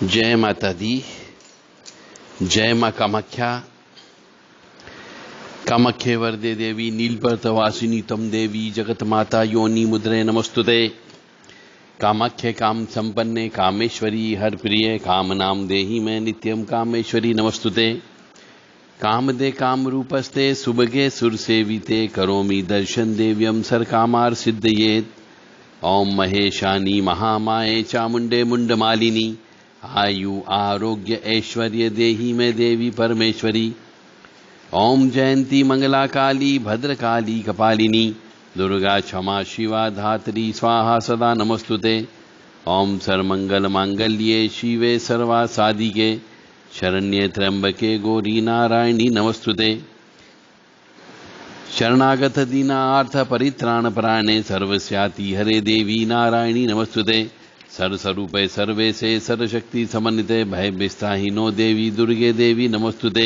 जय माता दी। जय मां कामाख्या। कामाख्ये वरदे देवी नीलपर्तवासिनी तम देवी जगत माता योनि मुद्रे नमस्तुते। कामाख्ये काम संपन्ने कामेश्वरी हर प्रिय काम नाम देहि मैं नित्यम कामेश्वरी नमस्तुते। कामदे काम रूपस्ते सुबगे सुर सेविते करोमि दर्शन देव्यम सर कामार सिद्धयेत। ओम महेशानी महामाये चामुंडे मुंडमालिनी आयु आरोग्य ऐश्वर्य देहि में देवी परमेश्वरी। ओम जयंती मंगला काली भद्रकाली कपालिनी दुर्गा क्षमा शिवा धात्री स्वाहा सदा नमस्तुते। ओम सर्वमंगल मांगल्ये शिवे सर्वा साधिके शरण्ये त्र्यंबके गौरी नारायणी नमस्तुते। शरणागत दीनार्थ परित्राण परायणे सर्वस्याति हरे देवी नारायणी नमस्तुते। सर्वस्वरूपे सर्वेशे सर्वशक्ति समन्विते भय विस्ताहिनो देवी दुर्गे देवी नमस्तुते।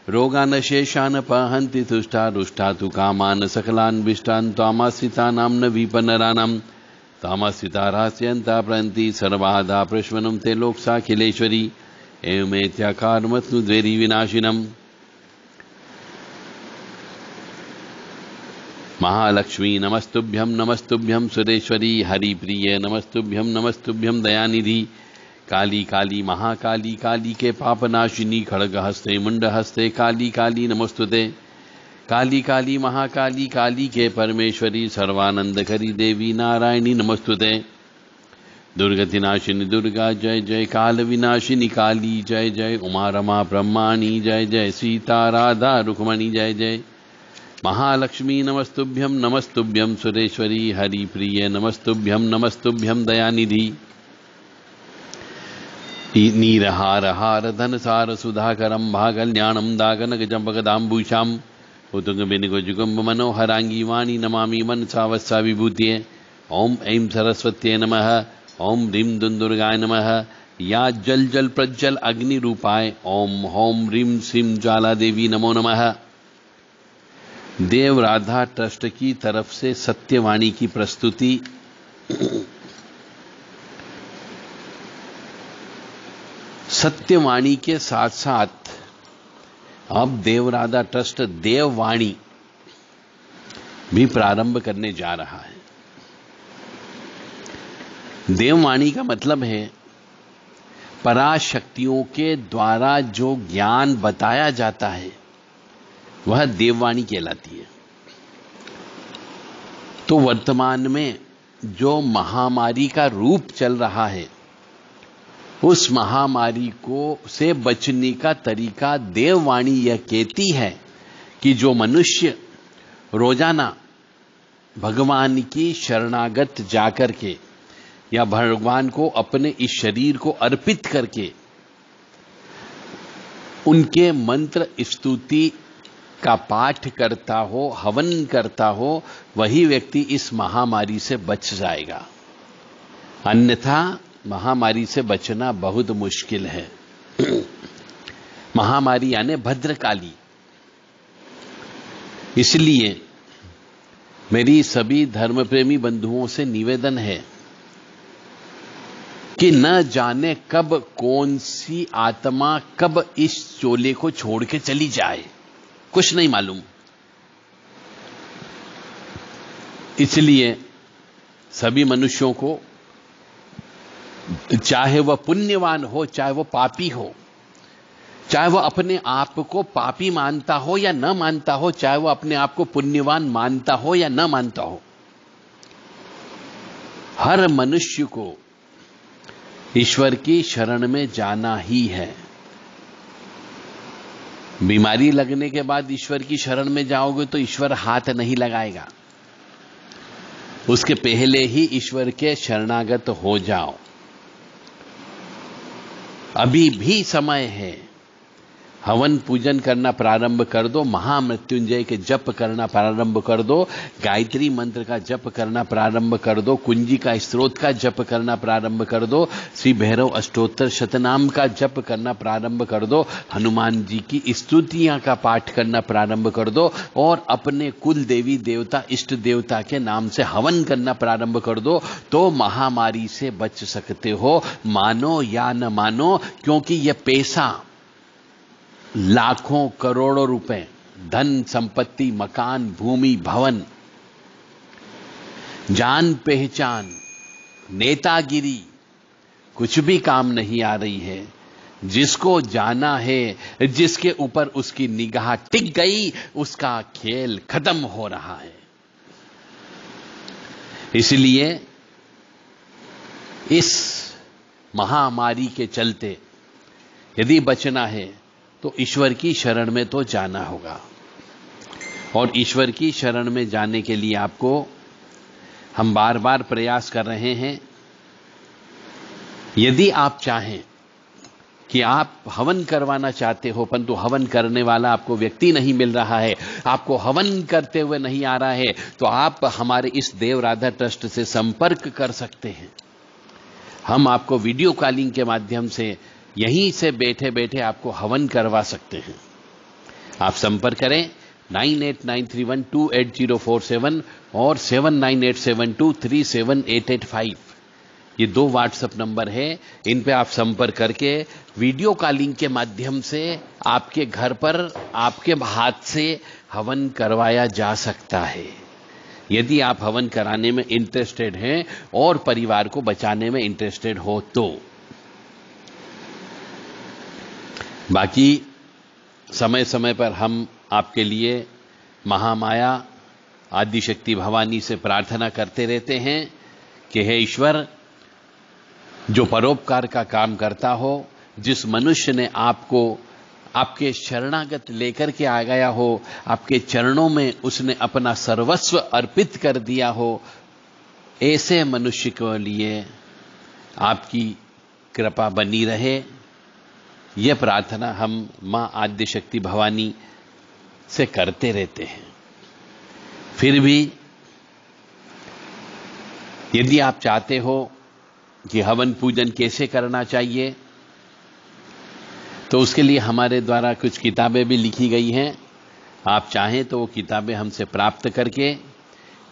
रोगान शेषान पहन्ति तुष्टा रुष्टा तु कामान सकलान विष्टान त्वामाश्रितानां न विपन्नराणां त्वामाश्रिता रहस्यन्ता प्रयन्ति सर्वादा प्रश्वनं ते लोकसाखिलेश्वरी एवमेत्याकारमत्नुद्वेरि विनाशिनम्। महालक्ष्मी नमस्तुभ्यं सुरेश्वरी हरिप्रिय नमस्तुभ्यं दयानिधि। काली काली महाकाली काली के पापनाशिनी खड़ग हस्ते मुंड हस्ते काली काली नमस्तुते। काली काली महाकाली काली के परमेश्वरी सर्वानंदकरी देवी नारायणी नमस्तुते। दुर्गति नाशिनी दुर्गा जय जय काल विनाशिनी काली जय जय उमा रमा ब्रह्माणी जय जय सीता राधा रुक्मणी जय जय। महालक्ष्मी नमस्तुभ्यं सुरेश्वरी हरिप्रिय नमस्तुभ्यं दयानिधि। नीरहार हार धनसार सुधाकरं भागल्याणं दागनग जंबगदाम्बुषां उतुंग बिनिगो जुगुम्ब मनोहरांगी वाणी नमामि मनसा वत्सा विभूतिये। ओम ऐं सरस्वत्यै नमः। ओम ह्रीं दुर्गाय नमः। या जल जल प्रज्वल अग्नि रूपाय ओम होम ह्रीं श्रीं ज्वाला देवी नमो नमः। देव राधा ट्रस्ट की तरफ से सत्यवाणी की प्रस्तुति। सत्यवाणी के साथ साथ अब देव राधा ट्रस्ट देववाणी भी प्रारंभ करने जा रहा है। देववाणी का मतलब है पराशक्तियों के द्वारा जो ज्ञान बताया जाता है वह देववाणी कहलाती है। तो वर्तमान में जो महामारी का रूप चल रहा है उस महामारी को से बचने का तरीका देववाणी यह कहती है कि जो मनुष्य रोजाना भगवान की शरणागत जाकर के या भगवान को अपने इस शरीर को अर्पित करके उनके मंत्र स्तुति का पाठ करता हो हवन करता हो वही व्यक्ति इस महामारी से बच जाएगा। अन्यथा महामारी से बचना बहुत मुश्किल है। महामारी यानी भद्रकाली। इसलिए मेरी सभी धर्म प्रेमी बंधुओं से निवेदन है कि न जाने कब कौन सी आत्मा कब इस चोले को छोड़ के चली जाए, कुछ नहीं मालूम। इसलिए सभी मनुष्यों को, चाहे वह पुण्यवान हो चाहे वह पापी हो, चाहे वह अपने आप को पापी मानता हो या न मानता हो, चाहे वह अपने आप को पुण्यवान मानता हो या न मानता हो, हर मनुष्य को ईश्वर की शरण में जाना ही है। बीमारी लगने के बाद ईश्वर की शरण में जाओगे तो ईश्वर हाथ नहीं लगाएगा। उसके पहले ही ईश्वर के शरणागत हो जाओ। अभी भी समय है। हवन पूजन करना प्रारंभ कर दो, महामृत्युंजय के जप करना प्रारंभ कर दो, गायत्री मंत्र का जप करना प्रारंभ कर दो, कुंजी का स्त्रोत का जप करना प्रारंभ कर दो, श्री भैरव अष्टोत्तर शतनाम का जप करना प्रारंभ कर दो, हनुमान जी की स्तुतियां का पाठ करना प्रारंभ कर दो और अपने कुल देवी देवता इष्ट देवता के नाम से हवन करना प्रारंभ कर दो, तो महामारी से बच सकते हो। मानो या न मानो, क्योंकि यह पैसा लाखों करोड़ों रुपए, धन संपत्ति, मकान, भूमि, भवन, जान पहचान, नेतागिरी कुछ भी काम नहीं आ रही है। जिसको जाना है, जिसके ऊपर उसकी निगाह टिक गई, उसका खेल खत्म हो रहा है। इसलिए इस महामारी के चलते यदि बचना है तो ईश्वर की शरण में तो जाना होगा। और ईश्वर की शरण में जाने के लिए आपको हम बार बार प्रयास कर रहे हैं। यदि आप चाहें कि आप हवन करवाना चाहते हो, परंतु हवन करने वाला आपको व्यक्ति नहीं मिल रहा है, आपको हवन करते हुए नहीं आ रहा है, तो आप हमारे इस देव राधा ट्रस्ट से संपर्क कर सकते हैं। हम आपको वीडियो कॉलिंग के माध्यम से यहीं से बैठे बैठे आपको हवन करवा सकते हैं। आप संपर्क करें 9893128047 और 7987237885। ये 2 व्हाट्सएप नंबर है। इन पे आप संपर्क करके वीडियो कॉलिंग के माध्यम से आपके घर पर आपके हाथ से हवन करवाया जा सकता है। यदि आप हवन कराने में इंटरेस्टेड हैं और परिवार को बचाने में इंटरेस्टेड हो तो। बाकी समय समय पर हम आपके लिए महामाया आदिशक्ति भवानी से प्रार्थना करते रहते हैं कि हे ईश्वर, जो परोपकार का काम करता हो, जिस मनुष्य ने आपको आपके शरणागत लेकर के आ गया हो, आपके चरणों में उसने अपना सर्वस्व अर्पित कर दिया हो, ऐसे मनुष्य के लिए आपकी कृपा बनी रहे। यह प्रार्थना हम मां आदिशक्ति भवानी से करते रहते हैं। फिर भी यदि आप चाहते हो कि हवन पूजन कैसे करना चाहिए, तो उसके लिए हमारे द्वारा कुछ किताबें भी लिखी गई हैं। आप चाहें तो वो किताबें हमसे प्राप्त करके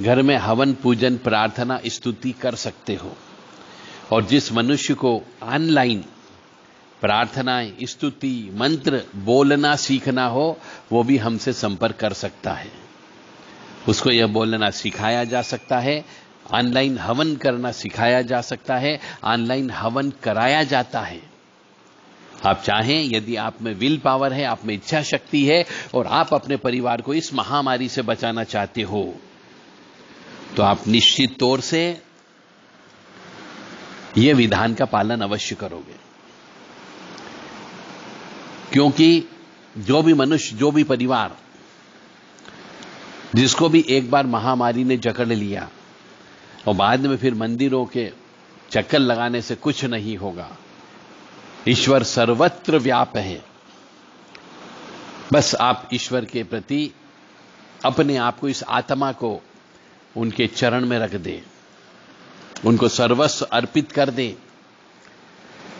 घर में हवन पूजन प्रार्थना स्तुति कर सकते हो। और जिस मनुष्य को ऑनलाइन प्रार्थनाएं स्तुति मंत्र बोलना सीखना हो, वो भी हमसे संपर्क कर सकता है। उसको यह बोलना सिखाया जा सकता है, ऑनलाइन हवन करना सिखाया जा सकता है, ऑनलाइन हवन कराया जाता है। आप चाहें, यदि आप में विल पावर है, आप में इच्छा शक्ति है और आप अपने परिवार को इस महामारी से बचाना चाहते हो, तो आप निश्चित तौर से यह विधान का पालन अवश्य करोगे। क्योंकि जो भी मनुष्य, जो भी परिवार, जिसको भी एक बार महामारी ने जकड़ लिया और बाद में फिर मंदिरों के चक्कर लगाने से कुछ नहीं होगा। ईश्वर सर्वत्र व्याप है। बस आप ईश्वर के प्रति अपने आप को, इस आत्मा को उनके चरण में रख दें, उनको सर्वस्व अर्पित कर दें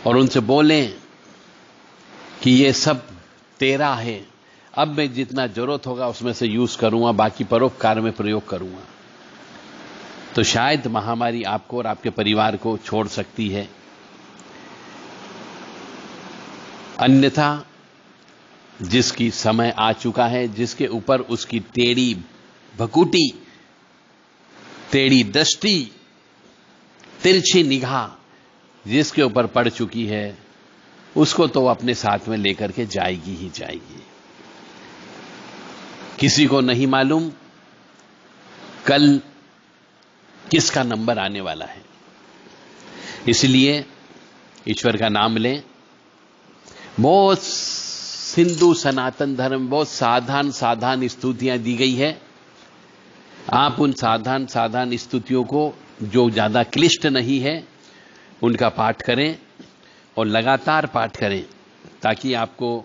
और उनसे बोलें कि ये सब तेरा है, अब मैं जितना जरूरत होगा उसमें से यूज करूंगा, बाकी परोपकार में प्रयोग करूंगा। तो शायद महामारी आपको और आपके परिवार को छोड़ सकती है। अन्यथा जिसकी समय आ चुका है, जिसके ऊपर उसकी टेढ़ी भकुटी, टेढ़ी दृष्टि, तिरछी निगाह जिसके ऊपर पड़ चुकी है, उसको तो अपने साथ में लेकर के जाएगी ही जाएगी। किसी को नहीं मालूम कल किसका नंबर आने वाला है। इसलिए ईश्वर का नाम लें। बहुत सिंधु सनातन धर्म बहुत साधारण स्तुतियां दी गई है। आप उन साधारण स्तुतियों को, जो ज्यादा क्लिष्ट नहीं है, उनका पाठ करें और लगातार पाठ करें, ताकि आपको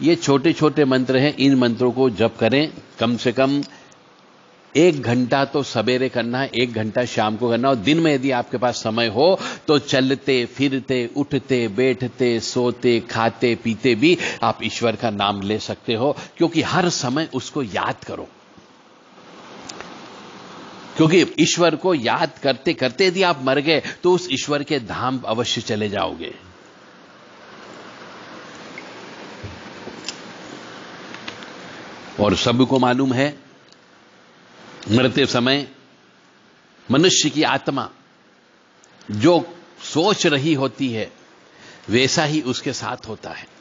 ये छोटे छोटे मंत्र हैं, इन मंत्रों को जप करें। कम से कम 1 घंटा तो सवेरे करना है, 1 घंटा शाम को करना, और दिन में यदि आपके पास समय हो तो चलते फिरते उठते बैठते सोते खाते पीते भी आप ईश्वर का नाम ले सकते हो, क्योंकि हर समय उसको याद करो। क्योंकि ईश्वर को याद करते करते यदि आप मर गए तो उस ईश्वर के धाम अवश्य चले जाओगे। और सबको मालूम है, मरते समय मनुष्य की आत्मा जो सोच रही होती है वैसा ही उसके साथ होता है।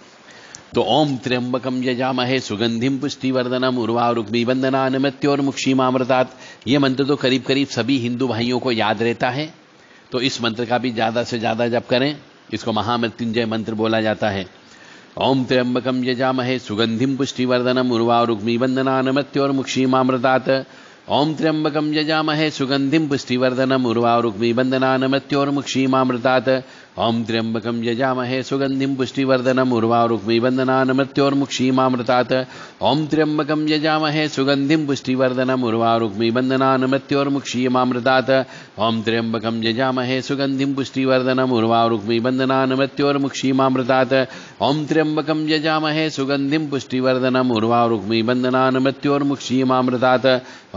तो ओम त्र्यंबकम यजामहे सुगंधिम पुष्टिवर्धनम उर्वारुक्मी बंधनान् मृत्योर्मुक्षीमामृतात्, ये मंत्र तो करीब करीब सभी हिंदू भाइयों को याद रहता है। तो इस मंत्र का भी ज्यादा से ज्यादा जप करें। इसको महामृत्युंजय मंत्र बोला जाता है। ओम त्र्यंबकम यजामहे सुगंधिम पुष्टिवर्धनम उर्वारुक्मी बंधनान् मृत्योर्मुक्षीमामृतात्। ओम त्र्यंबकम यजामहे सुगंधिम पुष्टिवर्धनम उर्वारुक्मी बंधनान् मृत्योर्मुक्षीमामृतात्। ओम त्र्यंबकम यजामहे सुगंधिम पुष्टिवर्धनम उर्वारुक्मी बंधनान् मृत्योर्मुक्षीमामृतात्। ओम त्र्यंबकम यजामहे सुगंधिम पुष्टिवर्धनम उर्वारुक्मी बंधनान् मृत्योर्मुक्षीमामृतात्। ओम त्र्यंबकम यजामहे सुगंधिम पुष्टिवर्धनम उर्वारुक्मी बंधनान् मृत्योर्मुक्षीमामृतात्। ओम त्र्यंबकम यजामहे सुगंधिम पुष्टिवर्धनम उर्वारुक्मी बंधनान् मृत्योर्मुक्षीमामृतात्।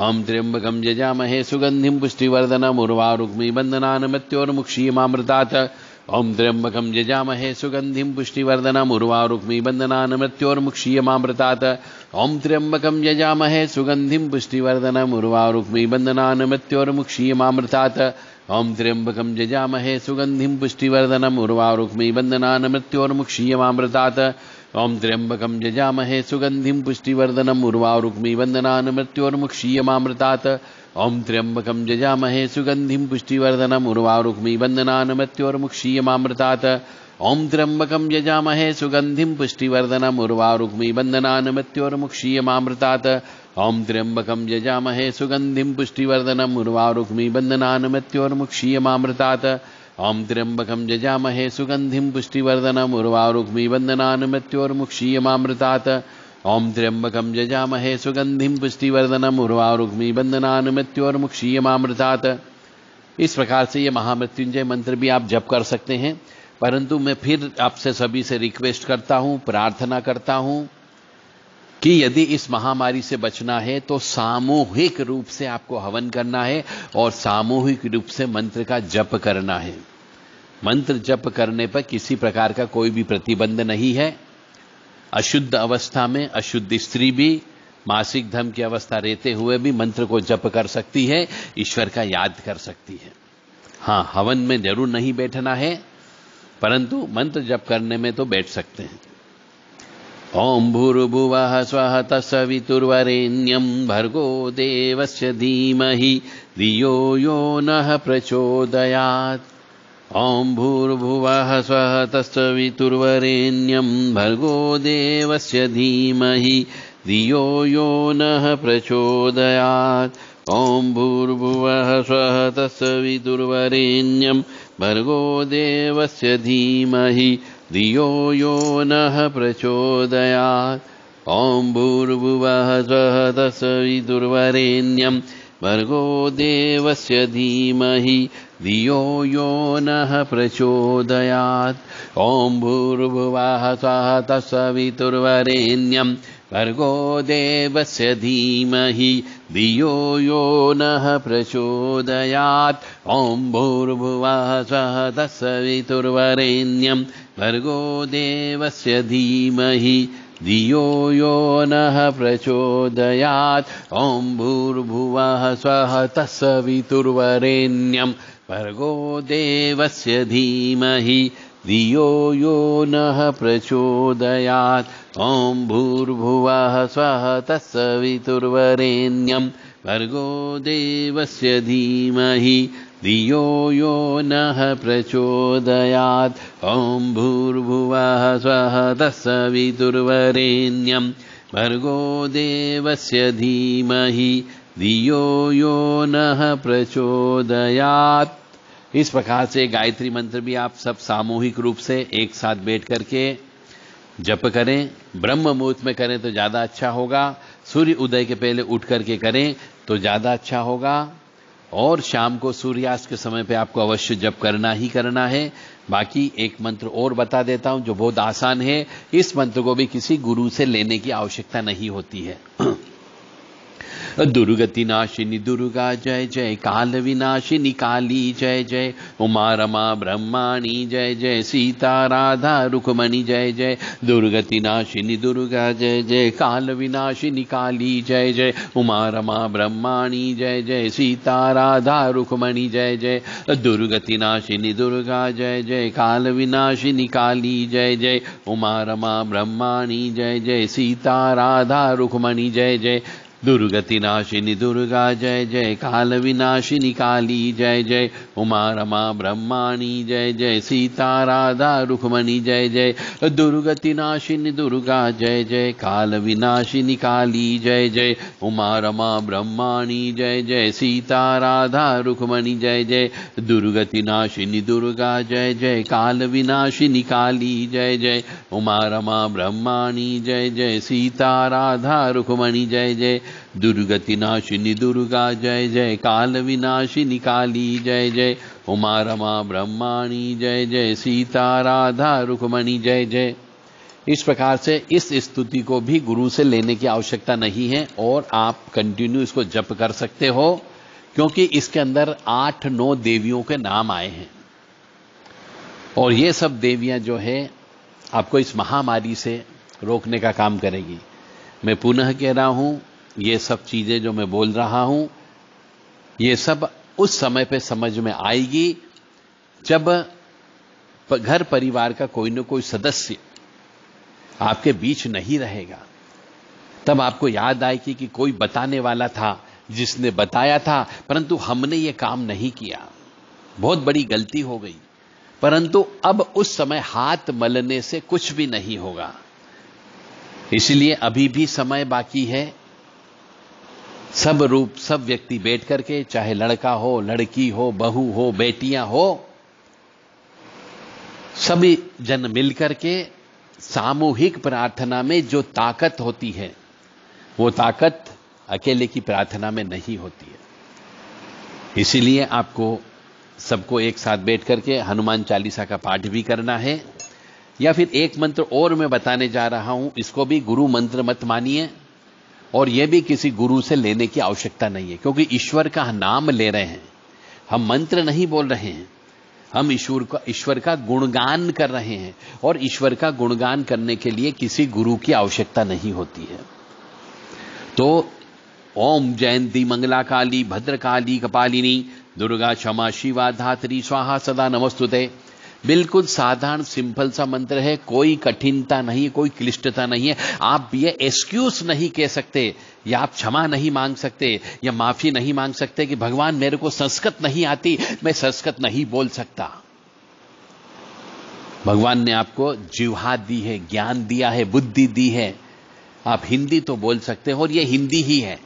ओम त्र्यंबकम यजामहे सुगंधिम पुष्टिवर्धनम उर्वारुक्मी बंधनान् मृत्योर्मुक्षीमामृतात्। ओम त्र्यंबकम यजामहे सुगंधिम पुष्टिवर्धनम उर्वारुक्मी बंधनान् मृत्योर्मुक्षीमामृतात्। ओम त्र्यंबकम यजामहे सुगंधिम पुष्टिवर्धनम उर्वारुक्मी बंधनान् मृत्योर्मुक्षीमामृतात्। ओम त्र्यंबकम यजामहे सुगंधिम पुष्टिवर्धनम उर्वारुक्मी बंधनान् मृत्योर्मुक्षीमामृतात्। ओम त्र्यंबकम यजामहे सुगंधिम पुष्टिवर्धनम उर्वारुक्मी बंधनान् मृत्योर्मुक्षीमामृतात्। ओम त्र्यंबकम यजामहे सुगंधिम पुष्टिवर्धनम उर्वारुक्मी बंधनान् मृत्योर्मुक्षीमामृतात्। ओम त्र्यंबकम यजामहे सुगंधिम पुष्टिवर्धनम उर्वारुक्मी बंधनान् मृत्योर्मुक्षीमामृतात्। ओम त्र्यंबकम यजामहे सुगंधिम पुष्टिवर्धनम उर्वारुक्मी बंधनान् मृत्योर्मुक्षीमामृतात्। ओम त्र्यंबकम यजामहे सुगंधिम पुष्टिवर्धनम उर्वारुक्मी बंधनान् मृत्योर्मुक्षीमामृतात्। ओम त्र्यंबकम यजामहे सुगंधिम पुष्टिवर्धनम उर्वारुक्मी बंधनान् मृत्योर्मुक्षीमामृतात्। इस प्रकार से ये महामृत्युंजय मंत्र भी आप जप कर सकते हैं। परंतु मैं फिर आपसे सभी से रिक्वेस्ट करता हूं, प्रार्थना करता हूं कि यदि इस महामारी से बचना है तो सामूहिक रूप से आपको हवन करना है और सामूहिक रूप से मंत्र का जप करना है। मंत्र जप करने पर किसी प्रकार का कोई भी प्रतिबंध नहीं है। अशुद्ध अवस्था में अशुद्ध स्त्री भी मासिक धर्म की अवस्था रहते हुए भी मंत्र को जप कर सकती है, ईश्वर का याद कर सकती है। हां, हवन में जरूर नहीं बैठना है, परंतु मंत्र जप करने में तो बैठ सकते हैं। ओम भूर्भुवः स्वः तत्सवितुर्वरेण्यं भर्गो देवस्य धीमहि धियो यो नः प्रचोदयात्। ओम भूर्भुवः स्वः तत्सवितुर्वरेण्यं भर्गो देवस्य धीमहि धियो यो नः प्रचोदयात्। ओम भूर्भुवः स्वः तत्सवितुर्वरेण्यं भर्गो देवस्य धीमहि धियो यो नः प्रचोदयात्। ओम भूर्भुवः स्वः तत्सवितुर्वरेण्यं भर्गो देवस्य धीमहि धियो यो नः प्रचोदयात्। ओम भूर्भुवः स्वः तत्सवितुर्वरेण्यं भर्गो देवस्य धीमहि धियो यो नः प्रचोदयात्। ओम भूर्भुवः स्वः तत्सवितुर्वरेण्यं भर्गो देवस्य धीमहि धियो यो नः प्रचोदयात्। ओम भूर्भुवः स्वः तत्सवितुर्वरेण्यं भर्गो देवस्य धीमहि धियो यो नः प्रचोदयात्। ओम भूर्भुवः स्वः तत्सवितुर्वरेण्यं भर्गो देवस्य धीमहि धियो यो नः प्रचोदयात्। ओम भूर्भुवः स्वः तत्सवितुर्वरेण्यं भर्गो देवस्य धीमहि धियो यो नः प्रचोदयात्। इस प्रकार से गायत्री मंत्र भी आप सब सामूहिक रूप से एक साथ बैठ करके जप करें, ब्रह्म मुहूर्त में करें तो ज़्यादा अच्छा होगा, सूर्य उदय के पहले उठ करके करें तो ज़्यादा अच्छा होगा, और शाम को सूर्यास्त के समय पे आपको अवश्य जप करना ही करना है। बाकी एक मंत्र और बता देता हूं जो बहुत आसान है। इस मंत्र को भी किसी गुरु से लेने की आवश्यकता नहीं होती है। दुर्गति नाशिनी दुर्गा जय जय, काल विनाशिनी काली जय जय, उमा रमा ब्रह्माणी जय जय, सीता राधा रुक्मणी जय जय। दुर्गति नाशिनी दुर्गा जय जय, काल विनाशिनी काली जय जय, उमा रमा ब्रह्माणी जय जय, सीता राधा रुक्मणी जय जय। दुर्गति नाशिनी दुर्गा जय जय, काल विनाशिनी काली जय जय, उमा रमा ब्रह्माणी जय जय, सीता राधा रुक्मणी जय जय। दुर्गति नाशिनी दुर्गा जय जय, काल विनाशिनी काली जय जय, उमा रमा ब्रह्माणी जय जय, सीता राधा रुक्मणी जय जय। दुर्गति नाशिनी दुर्गा जय जय, काल विनाशिनी काली जय जय, उमा रमा ब्रह्माणी जय जय, सीता राधा रुक्मणी जय जय। दुर्गति नाशिनी दुर्गा जय जय, काल विनाशिनी काली जय जय, उमा रमा ब्रह्माणी जय जय, सीता राधा रुक्मणी जय जय। दुर्गति नाशिनी दुर्गा जय जय, काल विनाशिनी काली जय जय, उमा रमा ब्रह्माणी जय जय, सीता राधा रुक्मणी जय जय। इस प्रकार से इस स्तुति को भी गुरु से लेने की आवश्यकता नहीं है और आप कंटिन्यू इसको जप कर सकते हो, क्योंकि इसके अंदर 8-9 देवियों के नाम आए हैं और ये सब देवियां जो है आपको इस महामारी से रोकने का काम करेगी। मैं पुनः कह रहा हूं, ये सब चीजें जो मैं बोल रहा हूं ये सब उस समय पे समझ में आएगी जब घर परिवार का कोई न कोई सदस्य आपके बीच नहीं रहेगा। तब आपको याद आएगी कि कोई बताने वाला था, जिसने बताया था, परंतु हमने ये काम नहीं किया, बहुत बड़ी गलती हो गई। परंतु अब उस समय हाथ मलने से कुछ भी नहीं होगा, इसलिए अभी भी समय बाकी है। सब व्यक्ति बैठ करके, चाहे लड़का हो, लड़की हो, बहू हो, बेटियां हो, सभी जन मिल करके सामूहिक प्रार्थना में जो ताकत होती है वो ताकत अकेले की प्रार्थना में नहीं होती है। इसीलिए आपको सबको एक साथ बैठ करके हनुमान चालीसा का पाठ भी करना है। या फिर एक मंत्र और मैं बताने जा रहा हूं, इसको भी गुरु मंत्र मत मानिए और यह भी किसी गुरु से लेने की आवश्यकता नहीं है, क्योंकि ईश्वर का नाम ले रहे हैं, हम मंत्र नहीं बोल रहे हैं, हम ईश्वर का गुणगान कर रहे हैं और ईश्वर का गुणगान करने के लिए किसी गुरु की आवश्यकता नहीं होती है। तो ओम जयंती मंगला काली भद्रकाली कपालिनी दुर्गा क्षमा शिवा धात्री स्वाहा सदा नमस्तुते। बिल्कुल साधारण सिंपल सा मंत्र है, कोई कठिनता नहीं, कोई क्लिष्टता नहीं है। आप ये एक्सक्यूज नहीं कह सकते, या आप क्षमा नहीं मांग सकते, या माफी नहीं मांग सकते कि भगवान मेरे को संस्कृत नहीं आती, मैं संस्कृत नहीं बोल सकता। भगवान ने आपको जिह्वा दी है, ज्ञान दिया है, बुद्धि दी है, आप हिंदी तो बोल सकते हो और ये हिंदी ही है।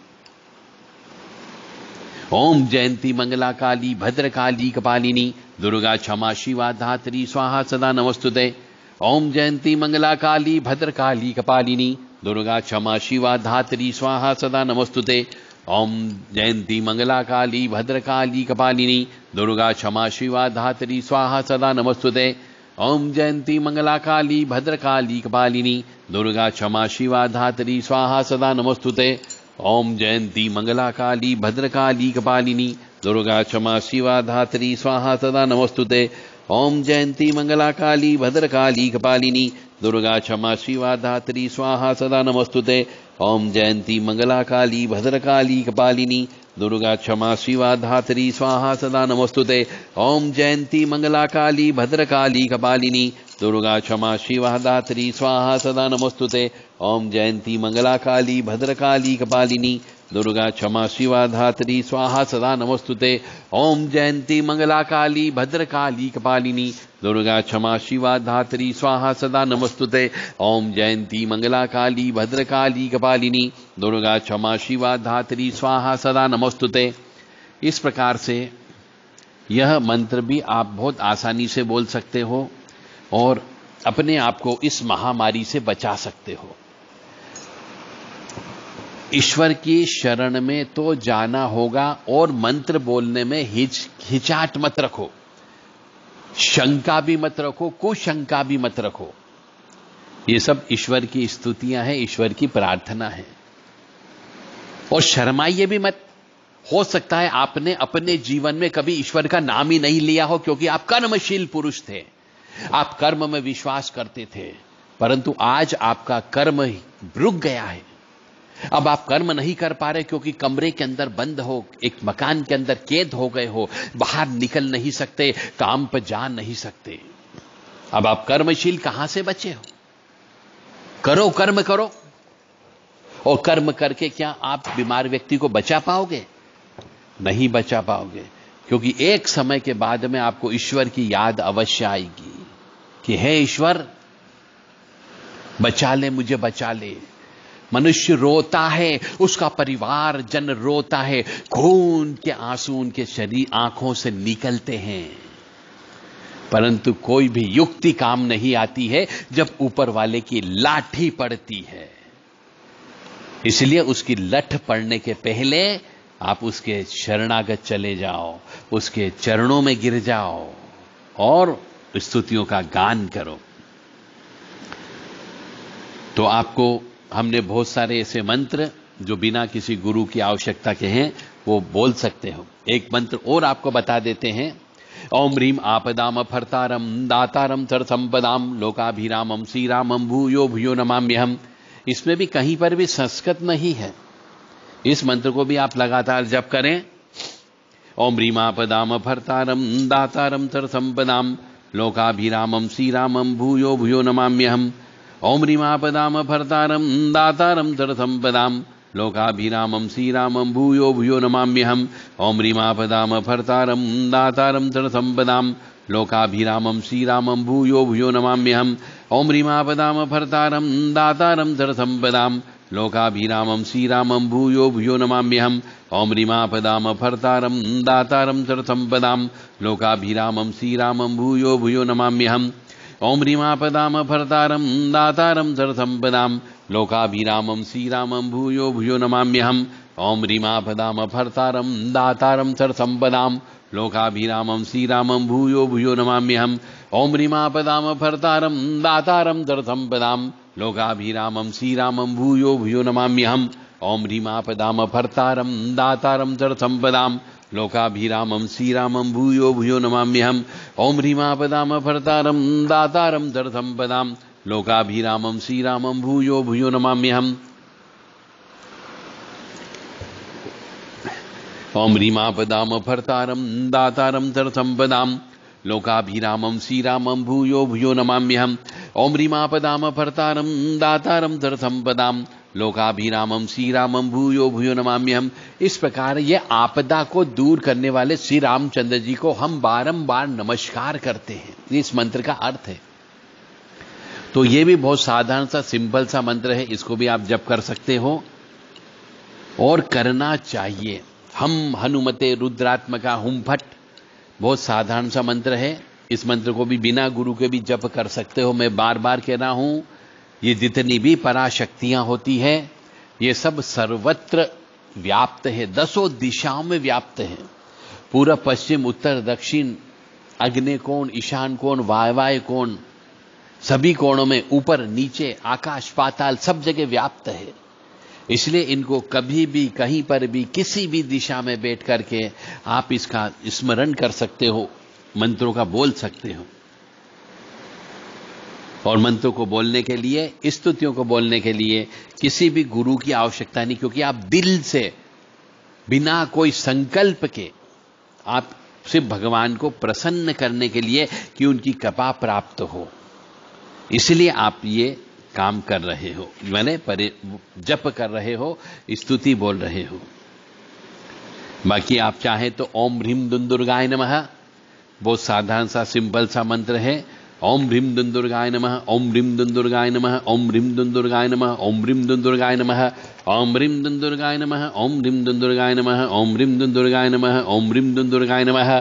ओम जयंती मंगला काली भद्रकाली कपालिनी दुर्गा क्षमा शिवा धात्री स्वाहा सदा नमस्तुते। ओम जयंती मंगला काली भद्रकाली कपालिनी दुर्गा क्षमा शिवा धात्री स्वाहा सदा नमस्तुते। ओम जयंती मंगला काली भद्रकाली कपालिनी दुर्गा क्षमा शिवा धात्री स्वाहा सदा नमस्तुते। ओम जयंती मंगला काली भद्रकाली कपालिनी दुर्गा क्षमा शिवा धात्री स्वाहा सदा नमस्तुते। ओम जयंती मंगला काली भद्रकाली कपालिनी दुर्गा क्षमा शिवा धात्री स्वाहा सदा नमस्तुते। ओम जयंती मंगला काली भद्रकाली कपालिनी दुर्गा क्षमा शिवा धात्री स्वाहा सदा नमस्तुते। ओम जयंती मंगला काली भद्रकाली कपालिनी दुर्गा क्षमा शिवा धात्री स्वाहा सदा नमस्तुते। ओम जयंती मंगला काली भद्रकाली कपालिनी दुर्गा क्षमा शिवा धात्री स्वाहा सदा नमस्तुते। ओम जयंती मंगला काली भद्रकाली कपालिनी दुर्गा क्षमा शिवा धात्री स्वाहा सदा नमस्तुते। ओम जयंती मंगला काली भद्रकाली कपालिनी दुर्गा क्षमा शिवा धात्री स्वाहा सदा नमस्तुते। ओम जयंती मंगला काली भद्रकाली कपालिनी दुर्गा क्षमा शिवा धात्री स्वाहा सदा नमस्तुते। इस प्रकार से यह मंत्र भी आप बहुत आसानी से बोल सकते हो और अपने आप को इस महामारी से बचा सकते हो। ईश्वर की शरण में तो जाना होगा और मंत्र बोलने में हिचाट मत रखो, शंका भी मत रखो, कुशंका भी मत रखो। ये सब ईश्वर की स्तुतियां हैं, ईश्वर की प्रार्थना है। और शर्माइए भी मत। हो सकता है आपने अपने जीवन में कभी ईश्वर का नाम ही नहीं लिया हो, क्योंकि आप कर्मशील पुरुष थे, आप कर्म में विश्वास करते थे, परंतु आज आपका कर्म रुक गया है। अब आप कर्म नहीं कर पा रहे क्योंकि कमरे के अंदर बंद हो, एक मकान के अंदर कैद हो गए हो, बाहर निकल नहीं सकते, काम पर जा नहीं सकते। अब आप कर्मशील कहां से बचे हो? करो, कर्म करो। और कर्म करके क्या आप बीमार व्यक्ति को बचा पाओगे? नहीं बचा पाओगे, क्योंकि एक समय के बाद में आपको ईश्वर की याद अवश्य आएगी कि हे ईश्वर, बचा ले, मुझे बचा ले। मनुष्य रोता है, उसका परिवार जन रोता है, खून के आंसू उनके शरीर आंखों से निकलते हैं, परंतु कोई भी युक्ति काम नहीं आती है जब ऊपर वाले की लाठी पड़ती है। इसलिए उसकी लठ पड़ने के पहले आप उसके शरणागत चले जाओ, उसके चरणों में गिर जाओ और स्तुतियों का गान करो। तो आपको हमने बहुत सारे ऐसे मंत्र जो बिना किसी गुरु की आवश्यकता के हैं वो बोल सकते हो। एक मंत्र और आपको बता देते हैं। ओम ह्रीम आपदाम फर्तारम दातारम थर संपदाम लोकाभिरामम श्रीरामम भूयो भूयो नमाम्यहम। इसमें भी कहीं पर भी संस्कृत नहीं है। इस मंत्र को भी आप लगातार जप करें। ओम ह्रीम आपदाम फर्तारम दातारम थर संपदाम लोकाभिरामम श्रीरामम भूयो भूयो नमाम्यहम। ओम ह्रीम आपदाम फर्तारम दातारम थर संपदाम लोकाभिरामम श्रीरामम भूयो भूयो नमाम्यहम। ओम ह्रीम आपदाम फर्तारम दातारम थर संपदाम लोकाभिरामम श्रीरामम भूयो भूयो नमाम्यहम। ओम ह्रीम आपदाम फर्तारम दातारम थर संपदाम लोकाभिरामम श्रीरामम भूयो भूयो नमाम्यहम। ओम ह्रीम आपदाम फर्तारम दातारम थर संपदाम लोकाभिरामम श्रीरामम भूयो भूयो नमाम्यहम। ओम ह्रीम आपदाम फर्तारम दातारम थर संपदाम लोकाभिरामम श्रीरामम भूयो भूयो नमाम्यहम। ओम ह्रीम आपदाम फर्तारम दातारम थर संपदाम लोकाभिरामम श्रीरामम भूयो भूयो नमाम्यहम। ओम ह्रीम आपदाम फर्तारम दातारम थर संपदाम लोकाभिरामम श्रीरामम भूयो भूयो नमाम्यहम। ओम ह्रीम आपदाम फर्तारम दातारम थर संपदाम लोकाभिरामम श्रीरामम भूयो भूयो नमाम्यहम। ओम ह्रीम आपदाम फर्तारम दातारम थर संपदाम लोकाभिरामम श्रीरामम भूयो भूयो नमाम्यहम। ओम ह्रीम आपदाम फर्तारम दातारम थर संपदाम लोकाभिरामम श्रीरामम भूयो भूयो नमाम्यहम। ओम ह्रीम आपदाम फर्तारम दातारम थर संपदाम लोकाभिरामम श्रीरामम भूयो भूयो नमाम्यहम। इस प्रकार ये आपदा को दूर करने वाले श्री रामचंद्र जी को हम बारंबार नमस्कार करते हैं। इस मंत्र का अर्थ है। तो ये भी बहुत साधारण सा सिंपल सा मंत्र है, इसको भी आप जप कर सकते हो और करना चाहिए। हम हनुमते रुद्रात्मका हुम फट, बहुत साधारण सा मंत्र है। इस मंत्र को भी बिना गुरु के भी जप कर सकते हो। मैं बार बार कह रहा हूं, ये जितनी भी पराशक्तियां होती है ये सब सर्वत्र व्याप्त है, दसों दिशाओं में व्याप्त है। पूर्व पश्चिम उत्तर दक्षिण, अग्नि कोण, ईशान कोण, वायव्य कोण, सभी कोणों में, ऊपर नीचे, आकाश पाताल, सब जगह व्याप्त है। इसलिए इनको कभी भी कहीं पर भी किसी भी दिशा में बैठ करके आप इसका स्मरण कर सकते हो, मंत्रों का बोल सकते हो। और मंत्रों को बोलने के लिए, स्तुतियों को बोलने के लिए किसी भी गुरु की आवश्यकता नहीं, क्योंकि आप दिल से बिना कोई संकल्प के आप सिर्फ भगवान को प्रसन्न करने के लिए कि उनकी कृपा प्राप्त हो, इसलिए आप ये काम कर रहे हो, मैंने जप कर रहे हो, स्तुति बोल रहे हो। बाकी आप चाहे तो ओम ह्रीम दुंदुर्गाय नमः, बहुत साधारण सा सिंपल सा मंत्र है। ओम ह्रीम दुंदुर्गाय नमः, ओम ह्रीम दुंदुर्गाय नमः, ओम ह्रीम दुंदुर्गाय नमः, ओम ह्रीम दुंदुर्गाय नमः, ओम ह्रीम दुंदुर्गाय नमः, ओम ह्रीम दुंदुर्गाय नमः, ओम ह्रीम दुंदुर्गाय नमः, ओम ह्रीम दुंदुर्गाय नमः,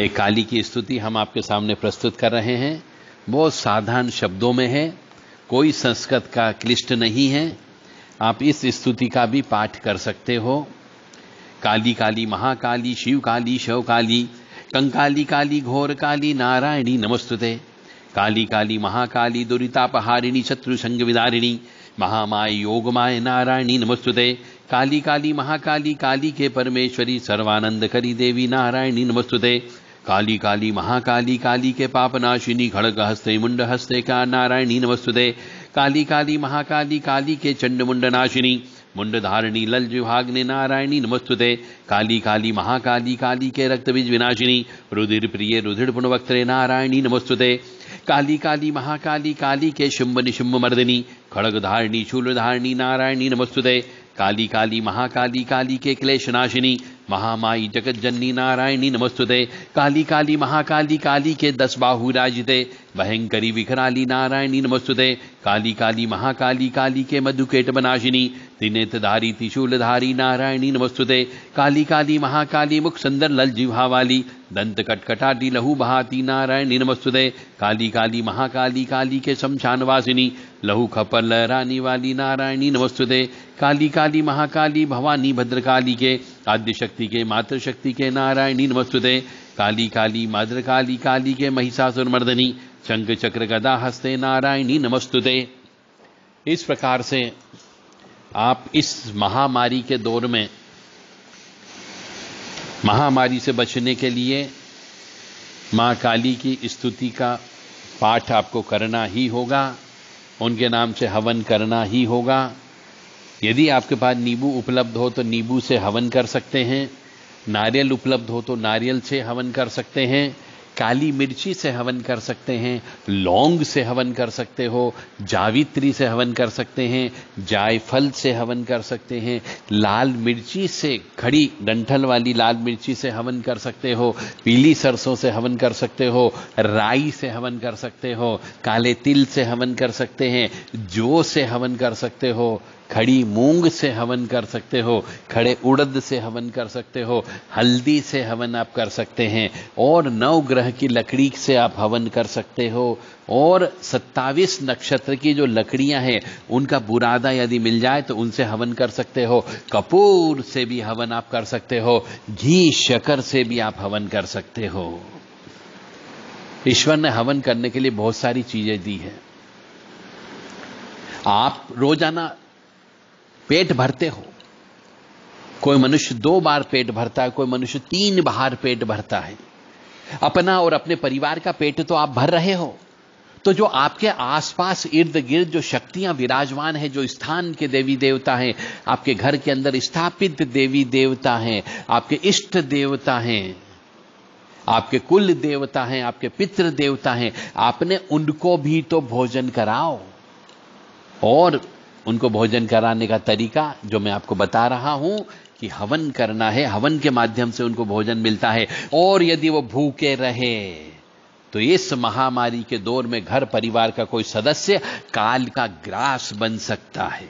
एक काली की स्तुति हम आपके सामने प्रस्तुत कर रहे हैं। बहुत साधारण शब्दों में है, कोई संस्कृत का क्लिष्ट नहीं है। आप इस स्तुति का भी पाठ कर सकते हो। काली काली महाकाली शिव काली शव काली कंकाली काली घोर काली नारायणी नमस्तुते। काली काली महाकाली दुरितापहारिणी शत्रु संग विदारिणी महामाय योगमाय नारायणी नमस्तुते। काली काली महाकाली काली के परमेश्वरी सर्वानंद करी देवी नारायणी नमस्तुते। काली काली महाकाली काली के पापनाशिनी खड़ग हस्ते मुंड हस्ते का नारायणी नमस्तुते। काली काली महाकाली काली के चंड मुंड नाशिनी मुंड धारिणी लल विभाग्ने नारायणी नमस्तुते। काली काली महाकाली काली के रक्त बीज विनाशिनी रुधिर प्रिय रुधिर पुण्यवक्त्रे नारायणी नमस्तुते। काली काली महाकाली काली के शुंभ निशुंभ मर्दिनी खड़ग धारिणी शूल धारिणी नारायणी नमस्तुते। काली काली महाकाली काली के क्लेश नाशिनी महामाई जगत जननी नारायणी नमस्तुते। काली काली महाकाली काली के 10 बाहु राजिते भयंकरी विकराली नारायणी नमस्तुते। काली काली महाकाली काली के मधुकेट बनाशिनी त्रिनेत्रधारी त्रिशूलधारी नारायणी नमस्तुते। काली काली महाकाली मुख सुंदर लल जिह्वा वाली दंत कटकटाटी लहू बहाती नारायणी नमस्तुते। काली काली महाकाली काली के शमशान वासिनी लहू खपर लहरानी वाली नारायणी नमस्तुते। काली काली महाकाली भवानी भद्रकाली के आद्य शक्ति के मातृशक्ति के नारायणी नमस्तुते। काली काली माद्रकाली काली के महिषासुर मर्दनी शंख चक्र गदा हस्ते नारायणी नमस्तुते। इस प्रकार से आप इस महामारी के दौर में महामारी से बचने के लिए मां काली की स्तुति का पाठ आपको करना ही होगा, उनके नाम से हवन करना ही होगा। यदि आपके पास नींबू उपलब्ध हो तो नींबू से हवन कर सकते हैं, नारियल उपलब्ध हो तो नारियल से हवन कर सकते हैं, काली मिर्ची से हवन कर सकते हैं, लौंग से हवन कर सकते हो, जावित्री से हवन कर सकते हैं, जायफल से हवन कर सकते हैं, लाल मिर्ची से खड़ी डंठल वाली लाल मिर्ची से हवन कर सकते हो, पीली सरसों से हवन कर सकते हो, राई से हवन कर सकते हो, काले तिल से हवन कर सकते हैं, जौ से हवन कर सकते हो, खड़ी मूंग से हवन कर सकते हो, खड़े उड़द से हवन कर सकते हो, हल्दी से हवन आप कर सकते हैं, और 9 ग्रह की लकड़ी से आप हवन कर सकते हो, और 27 नक्षत्र की जो लकड़ियां हैं उनका बुरादा यदि मिल जाए तो उनसे हवन कर सकते हो। कपूर से भी हवन आप कर सकते हो, घी शक्कर से भी आप हवन कर सकते हो। ईश्वर ने हवन करने के लिए बहुत सारी चीजें दी है। आप रोजाना पेट भरते हो, कोई मनुष्य 2 बार पेट भरता है, कोई मनुष्य 3 बार पेट भरता है। अपना और अपने परिवार का पेट तो आप भर रहे हो, तो जो आपके आसपास इर्द गिर्द जो शक्तियां विराजमान है, जो स्थान के देवी देवता हैं, आपके घर के अंदर स्थापित देवी देवता हैं, आपके इष्ट देवता हैं, आपके कुल देवता हैं, आपके पितृ देवता हैं, आपने उनको भी तो भोजन कराओ। और उनको भोजन कराने का तरीका जो मैं आपको बता रहा हूं कि हवन करना है, हवन के माध्यम से उनको भोजन मिलता है। और यदि वो भूखे रहे तो इस महामारी के दौर में घर परिवार का कोई सदस्य काल का ग्रास बन सकता है।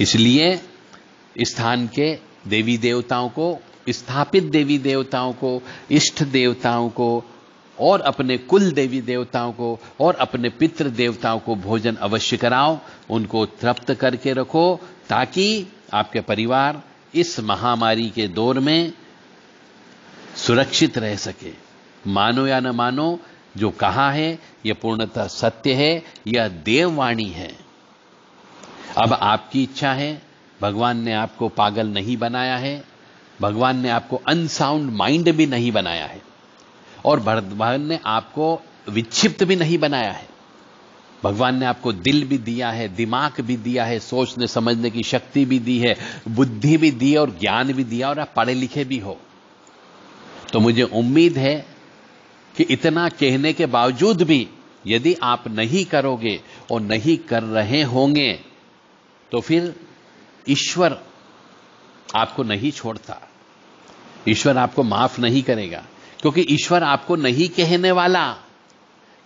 इसलिए स्थान के देवी देवताओं को, स्थापित देवी देवताओं को, इष्ट देवताओं को और अपने कुल देवी देवताओं को और अपने पितृ देवताओं को भोजन अवश्य कराओ, उनको तृप्त करके रखो, ताकि आपके परिवार इस महामारी के दौर में सुरक्षित रह सके। मानो या न मानो, जो कहा है यह पूर्णतः सत्य है, यह देववाणी है। अब आपकी इच्छा है, भगवान ने आपको पागल नहीं बनाया है, भगवान ने आपको अनसाउंड माइंड भी नहीं बनाया है, और भगवान ने आपको विक्षिप्त भी नहीं बनाया है। भगवान ने आपको दिल भी दिया है, दिमाग भी दिया है, सोचने समझने की शक्ति भी दी है, बुद्धि भी दी है और ज्ञान भी दिया, और आप पढ़े लिखे भी हो। तो मुझे उम्मीद है कि इतना कहने के बावजूद भी यदि आप नहीं करोगे और नहीं कर रहे होंगे तो फिर ईश्वर आपको नहीं छोड़ता, ईश्वर आपको माफ नहीं करेगा, क्योंकि ईश्वर आपको नहीं कहने वाला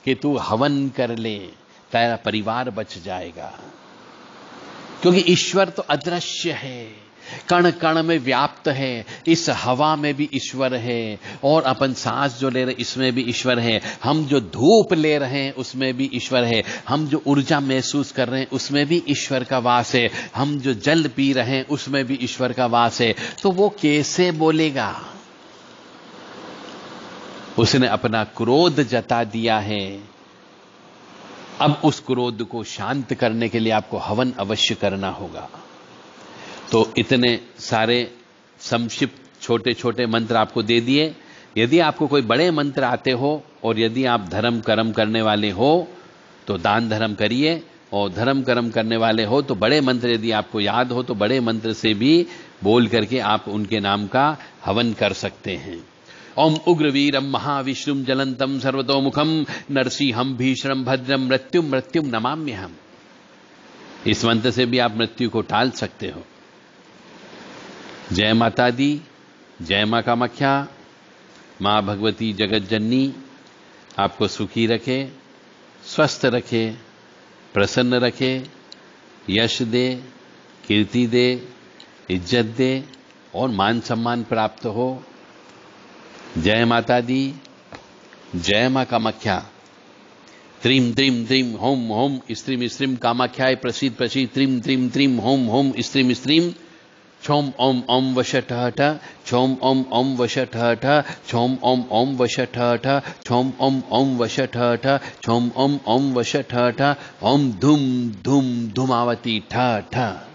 कि तू हवन कर ले, तेरा परिवार बच जाएगा। क्योंकि ईश्वर तो अदृश्य है, कण कण में व्याप्त है, इस हवा में भी ईश्वर है, और अपन सांस जो ले रहे इसमें भी ईश्वर है, हम जो धूप ले रहे हैं उसमें भी ईश्वर है, हम जो ऊर्जा महसूस कर रहे हैं उसमें भी ईश्वर का वास है, हम जो जल पी रहे हैं उसमें भी ईश्वर का वास है। तो वो कैसे बोलेगा? उसने अपना क्रोध जता दिया है। अब उस क्रोध को शांत करने के लिए आपको हवन अवश्य करना होगा। तो इतने सारे संक्षिप्त छोटे छोटे मंत्र आपको दे दिए। यदि आपको कोई बड़े मंत्र आते हो और यदि आप धर्म कर्म करने वाले हो तो दान धर्म करिए, और धर्म कर्म करने वाले हो तो बड़े मंत्र यदि आपको याद हो तो बड़े मंत्र से भी बोल करके आप उनके नाम का हवन कर सकते हैं। ओम उग्रवीरम महाविष्णुम जलंतम सर्वतोमुखम नरसिंहम भीषणम भद्रम मृत्युम मृत्युम नमाम्यहम। इस मंत्र से भी आप मृत्यु को टाल सकते हो। जय माता दी, जय मां कामाख्या। मां भगवती जगत जननी आपको सुखी रखे, स्वस्थ रखे, प्रसन्न रखे, यश दे, कीर्ति दे, इज्जत दे और मान सम्मान प्राप्त हो। जय माता दी, जय मां Kamakhya. त्रीम त्रीम त्रीम home home stream stream कामाख्याय प्रसीद प्रसीद त्रीम त्रीम त्रीम home home stream stream छोम Om Om वश ठ छोम ओम ओम वश ठ छोम ओम ओम वश ठ छोम ओम ओम वश ठ छोम ओम ओम वश ठ ओम धूम धूम धूमावती ठ ठ।